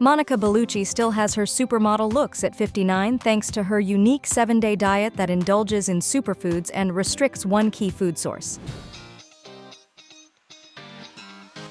Monica Bellucci still has her supermodel looks at 59 thanks to her unique 7-day diet that indulges in superfoods and restricts one key food source.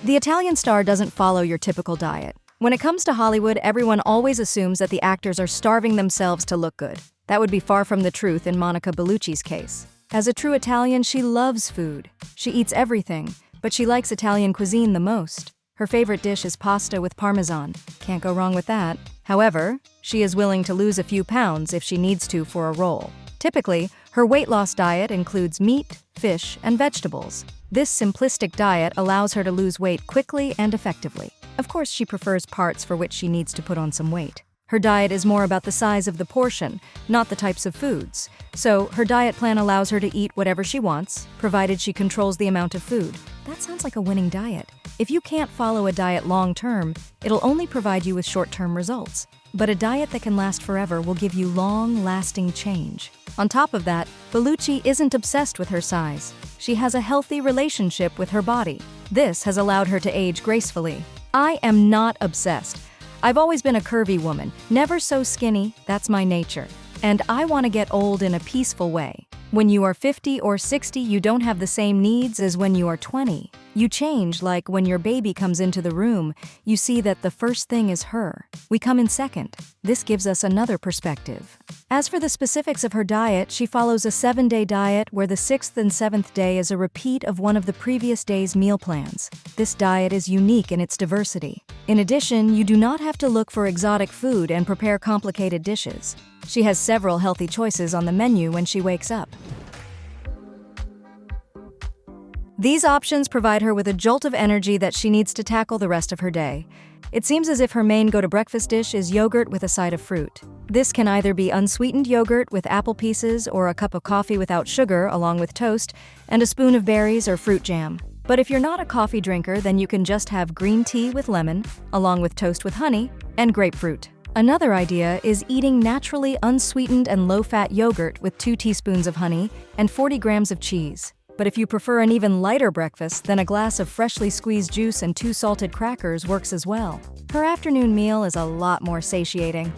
The Italian star doesn't follow your typical diet. When it comes to Hollywood, everyone always assumes that the actors are starving themselves to look good. That would be far from the truth in Monica Bellucci's case. As a true Italian, she loves food. She eats everything, but she likes Italian cuisine the most. Her favorite dish is pasta with parmesan. Can't go wrong with that. However, she is willing to lose a few pounds if she needs to for a role. Typically, her weight loss diet includes meat, fish, and vegetables. This simplistic diet allows her to lose weight quickly and effectively. Of course, she prefers parts for which she needs to put on some weight. Her diet is more about the size of the portion, not the types of foods. So, her diet plan allows her to eat whatever she wants, provided she controls the amount of food. That sounds like a winning diet. If you can't follow a diet long-term, it'll only provide you with short-term results. But a diet that can last forever will give you long-lasting change. On top of that, Bellucci isn't obsessed with her size. She has a healthy relationship with her body. This has allowed her to age gracefully. I am not obsessed. I've always been a curvy woman, never so skinny, that's my nature. And I want to get old in a peaceful way. When you are 50 or 60, you don't have the same needs as when you are 20. You change, like when your baby comes into the room, you see that the first thing is her. We come in second. This gives us another perspective. As for the specifics of her diet, she follows a 7-day diet where the 6th and 7th day is a repeat of one of the previous day's meal plans. This diet is unique in its diversity. In addition, you do not have to look for exotic food and prepare complicated dishes. She has several healthy choices on the menu when she wakes up. These options provide her with a jolt of energy that she needs to tackle the rest of her day. It seems as if her main go-to-breakfast dish is yogurt with a side of fruit. This can either be unsweetened yogurt with apple pieces or a cup of coffee without sugar along with toast and a spoon of berries or fruit jam. But if you're not a coffee drinker, then you can just have green tea with lemon, along with toast with honey and grapefruit. Another idea is eating naturally unsweetened and low-fat yogurt with 2 teaspoons of honey and 40 grams of cheese. But if you prefer an even lighter breakfast, then a glass of freshly squeezed juice and 2 salted crackers works as well. Her afternoon meal is a lot more satiating.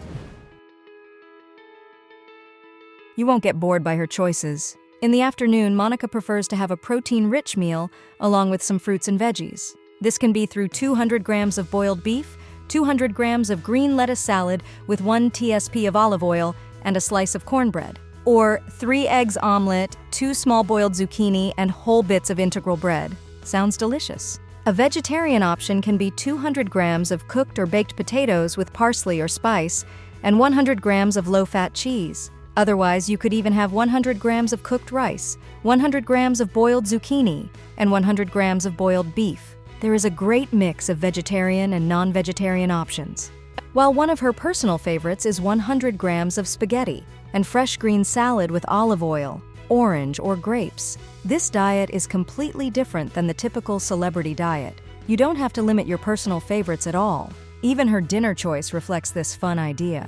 You won't get bored by her choices. In the afternoon, Monica prefers to have a protein-rich meal along with some fruits and veggies. This can be through 200 grams of boiled beef, 200 grams of green lettuce salad with 1 TSP of olive oil and a slice of cornbread. Or 3 eggs omelet, 2 small boiled zucchini, and whole bits of integral bread. Sounds delicious. A vegetarian option can be 200 grams of cooked or baked potatoes with parsley or spice and 100 grams of low-fat cheese. Otherwise, you could even have 100 grams of cooked rice, 100 grams of boiled zucchini, and 100 grams of boiled beef. There is a great mix of vegetarian and non-vegetarian options. While one of her personal favorites is 100 grams of spaghetti and fresh green salad with olive oil, orange, or grapes. This diet is completely different than the typical celebrity diet. You don't have to limit your personal favorites at all. Even her dinner choice reflects this fun idea.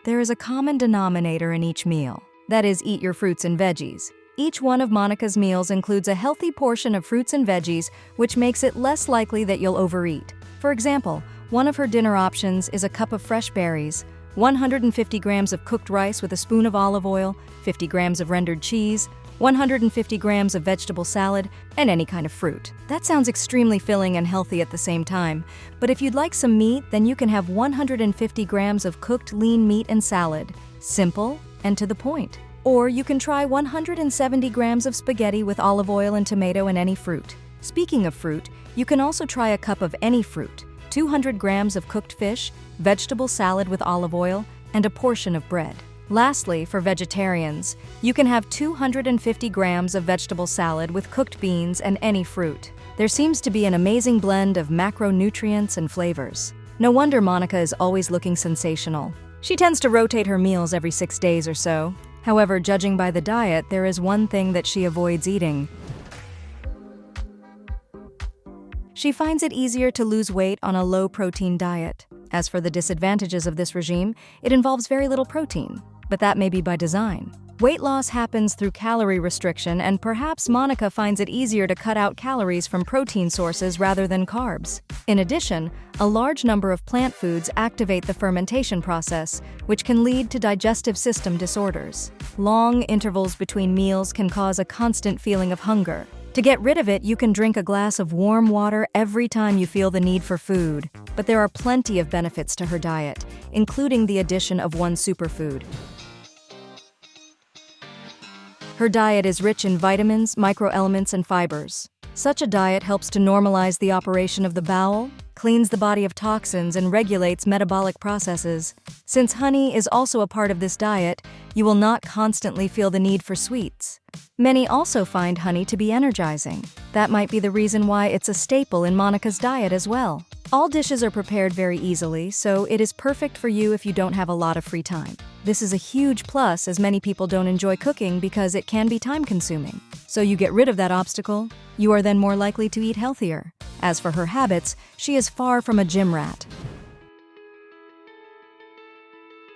There is a common denominator in each meal. That is, eat your fruits and veggies. Each one of Monica's meals includes a healthy portion of fruits and veggies, which makes it less likely that you'll overeat. For example, one of her dinner options is a cup of fresh berries, 150 grams of cooked rice with a spoon of olive oil, 50 grams of rendered cheese, 150 grams of vegetable salad, and any kind of fruit. That sounds extremely filling and healthy at the same time, but if you'd like some meat, then you can have 150 grams of cooked lean meat and salad. Simple and to the point. Or you can try 170 grams of spaghetti with olive oil and tomato and any fruit. Speaking of fruit, you can also try a cup of any fruit, 200 grams of cooked fish, vegetable salad with olive oil, and a portion of bread. Lastly, for vegetarians, you can have 250 grams of vegetable salad with cooked beans and any fruit. There seems to be an amazing blend of macronutrients and flavors. No wonder Monica is always looking sensational. She tends to rotate her meals every 6 days or so. However, judging by the diet, there is one thing that she avoids eating. She finds it easier to lose weight on a low-protein diet. As for the disadvantages of this regime, it involves very little protein, but that may be by design. Weight loss happens through calorie restriction, and perhaps Monica finds it easier to cut out calories from protein sources rather than carbs. In addition, a large number of plant foods activate the fermentation process, which can lead to digestive system disorders. Long intervals between meals can cause a constant feeling of hunger. To get rid of it, you can drink a glass of warm water every time you feel the need for food. But there are plenty of benefits to her diet, including the addition of one superfood. Her diet is rich in vitamins, microelements, and fibers. Such a diet helps to normalize the operation of the bowel, cleans the body of toxins, and regulates metabolic processes. Since honey is also a part of this diet, you will not constantly feel the need for sweets. Many also find honey to be energizing. That might be the reason why it's a staple in Monica's diet as well. All dishes are prepared very easily, so it is perfect for you if you don't have a lot of free time. This is a huge plus, as many people don't enjoy cooking because it can be time-consuming. So you get rid of that obstacle, you are then more likely to eat healthier. As for her habits, she is far from a gym rat.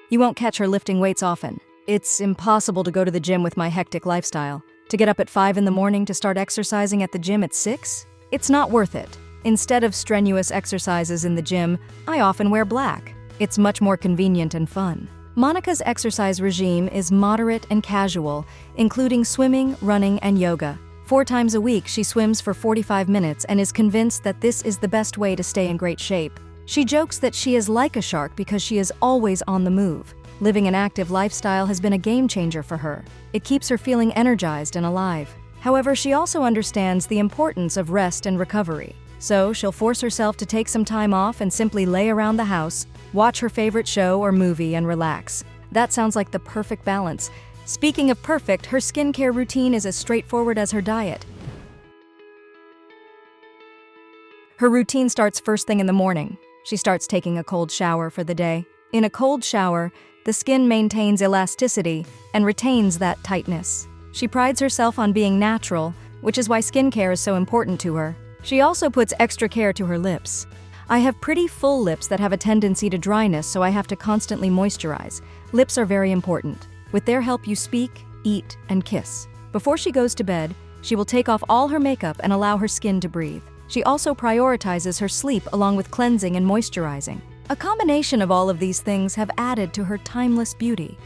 You won't catch her lifting weights often. It's impossible to go to the gym with my hectic lifestyle. To get up at 5 in the morning to start exercising at the gym at 6? It's not worth it. Instead of strenuous exercises in the gym, I often wear black. It's much more convenient and fun. Monica's exercise regime is moderate and casual, including swimming, running, and yoga. 4 times a week, she swims for 45 minutes and is convinced that this is the best way to stay in great shape. She jokes that she is like a shark because she is always on the move. Living an active lifestyle has been a game changer for her. It keeps her feeling energized and alive. However, she also understands the importance of rest and recovery. So she'll force herself to take some time off and simply lay around the house, watch her favorite show or movie, and relax. That sounds like the perfect balance. Speaking of perfect, her skincare routine is as straightforward as her diet. Her routine starts first thing in the morning. She starts taking a cold shower for the day. In a cold shower, the skin maintains elasticity and retains that tightness. She prides herself on being natural, which is why skincare is so important to her. She also puts extra care to her lips. I have pretty full lips that have a tendency to dryness, so I have to constantly moisturize. Lips are very important. With their help, you speak, eat, and kiss. Before she goes to bed, she will take off all her makeup and allow her skin to breathe. She also prioritizes her sleep along with cleansing and moisturizing. A combination of all of these things have added to her timeless beauty.